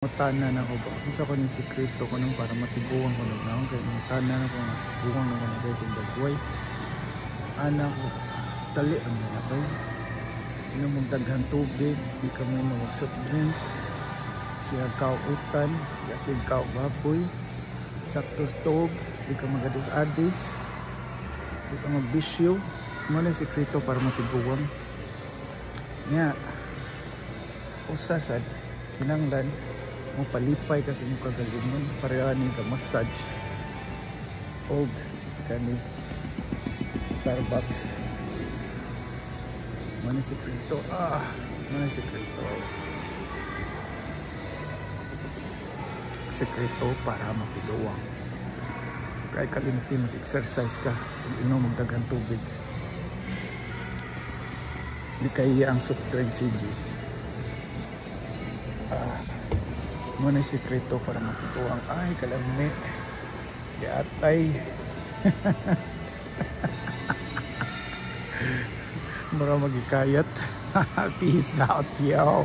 Tanan ako ba? Isa ko ni sikreto ko nung para matiguan ko nung naon kaya tanan ako nga tiguan nung mga kay kung dagway. Anak ko tali ang mga kay. Inom mong daghang tubig, di ka may mga soft drinks. Siya kautan, yasig kau baboy, sakto stove, di ka magadis-adis, di ka magbisyo. Ano na sikreto para matiguan? Nga, usasad, kinanglan, mo palipay kasi mo kagalingon pareha ni ka massage old kani Starbucks mani sekreto sekreto para matiguang kay kalimutin mag-exercise ka inom og daghang tubig di kay ang soft drink sige muna sikreto para matituang ay kalami yatay mura magikayat peace out yo.